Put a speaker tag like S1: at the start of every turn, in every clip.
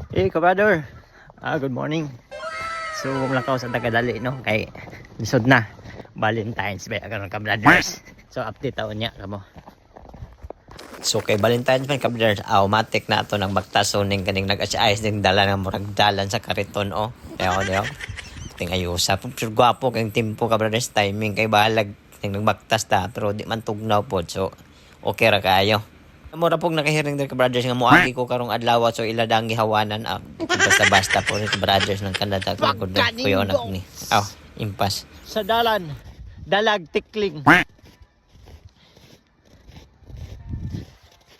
S1: Hey, kabrother. Good morning. So, lang sa tagadali, no? Kay, lisod na. Valentine's ba karon kabrothers. So, update taon niya, kamo. So, kay Valentine's man kabrothers, automatic na ito ng bagtaso ning kaning nag-ayos ning dala ng murag dalan sa kariton, oh. Kaya ako diyo. Ting ayusa. Puro gwapo kay tempo kabrothers, timing kay balag ning nagbaktas ta, pero di man tugnaw pod. So, okay ra kaayo. Mura pong nakahiring din ka brothers nga moagi ko karong adlaw so iladang gihawanan basta-basta po ni brothers ng Canada ko kuyo anak ni. Impas. Sa dalan, dalag tikling.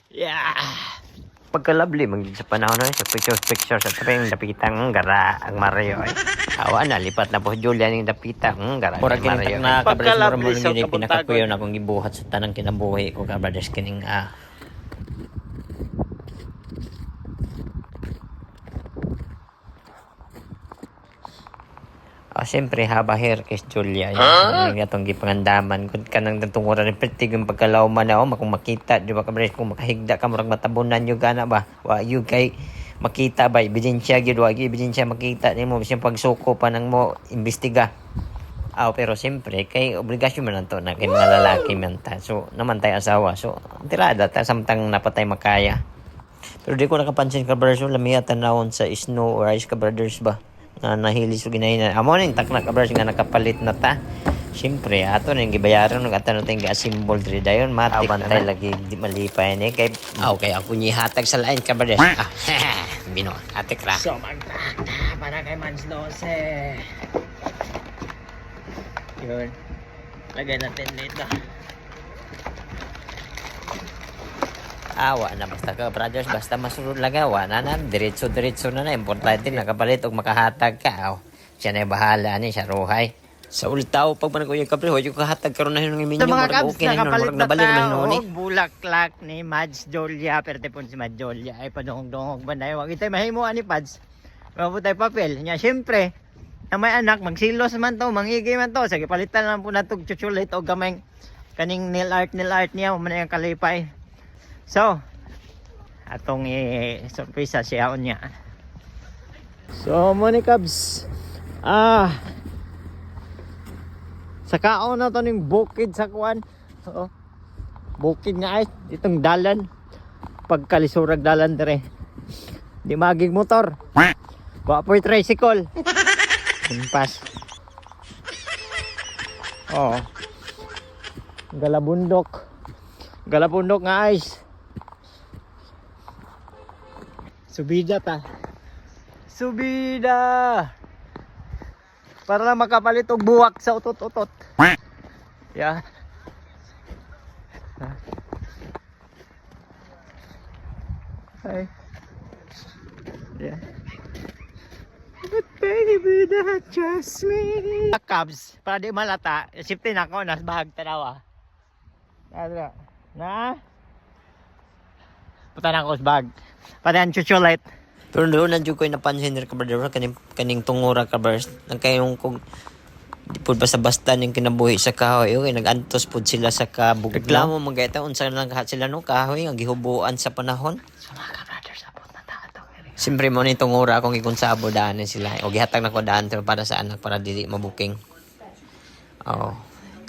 S1: Yeah. Pagkalabli magiging sa panahon sa picture sa treng dapitang gara ang Mario ay. Awa na lipat na po Julia ning dapitang gara. Mura kining na pagkalabli sa pinakapuyo na kong gibuhat sa tanang kinabuhi ko ka brothers kining siyempre habahir kay Julia yan atong gipangandaman kun kanang tunguran ni pertig yung pagkalawman na kung makita di ba kabres kung makahigda ka murag matabunan yo gana ba wa you kay makita ba ebidensya gyud wa ebidensya makita nimo bisag pagsuko pa nang mo imbestiga pero siyempre kay obligasyon man to na kay mga lalaki man ta so naman tay asawa so tirada ta samtang napatay makaya pero di ko nakapansin ka brothers lamiya tanawon sa Snow or Ice ka brothers ba na nahilis o ginahinan. Amo na yung taknak abras nga nakapalit na ta. Siyempre, ato na yung gibayaran ng ato natin ga-symbol diri dayon. Matik na lagi di malipay ni. Kay, okay, ako nihatag sa lain ka ba des? Bino, atik ra. So, magtata para kay Mans 12. Yun. Lagay natin dito. Awa na basta ka brothers basta masunod lang awa na diretso na importante nakapalit og makahatag ka siya na bahala ni siya ruhay sa ultaw pag manag-uyag ka pre hoy kahatag karon na yung minyo okay na nakapalit na tayo og bulaklak ni Mads Jolia perte pon si Mads Jolia ay padungog-dungog banday wag itay mahimo ani Pads mabutay papel nya syempre na may anak magsilos man to mangigi man to sige palitan lang po natog chuchulit og gamay kaning nail art niya man ang kalipay. So, atong surprise siya niya. So, money Cubs. Sa kaon na to ning bukid sa kuan. Bukid nga ay itong dalan. Pagkalisurag dalan dire. Di magig motor. Wa po'y tricycle. Impas. Galabundok. Galabundok nga ice. Subida ta. Subida. Para lang makapalit og buwak sa utot-utot. Yeah. Hi. Yeah. But baby, that just me. Cubs, para di malata. Safety na ako, nas bahag tanawa. Na? Puta na ako sa bag. Padayan chuchulit. Pero doon na dyan ko yung napansin nila kabrother kaning tungura kabers. Nang kayong kung di po basta-basta yung kinabuhi sa kahoy. Okay, nag-antos po sila sa kabug. Reklamo magayta unsa lang sila no kahoy ang gihubuan sa panahon. So mga kabrothers sabot na tato. Siyempre mo ni tungura akong ikonsabo daan sila. O gihatag na ko daan para sa anak para dili mabuking.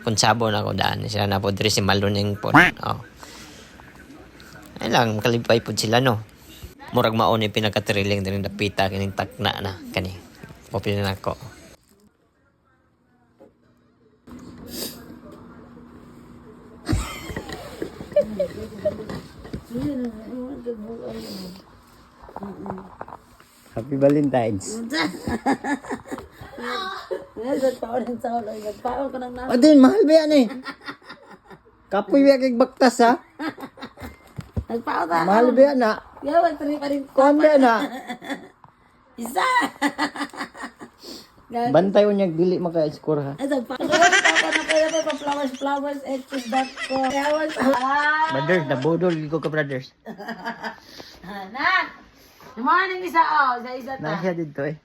S1: Konsabo na ko daan sila na po diri si Maluning po. Ay lang, kalipay po sila, no? Murag maon yung pinaka-thrilling din napita, kining takna na, kani. Open na ako. Happy Valentine's. Adin, mahal ba yan eh? Kapoy ba kay baktas ha?
S2: Nagpauta.
S1: Mahal ba yan ha?
S2: Gawag tari pa rin.
S1: Kuhan ba yan ha?
S2: Isa.
S1: Bantay ko niyag dili maka-score ha?
S2: Ay, nagpauta na kayo pa flowers, ko.
S1: Brothers, nabudol ko ka brothers.
S2: Nak! Good morning isa isa ta.
S1: Nasya dito eh.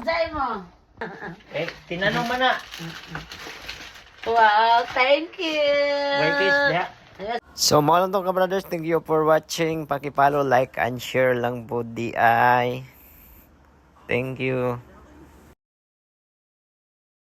S2: Say mo.
S1: Tinanong man na.
S2: Wow, thank you.
S1: Wait, kiss, diha. So mga lang to ka brothers, thank you for watching. Paki-follow, like and share lang po di ay. Thank you.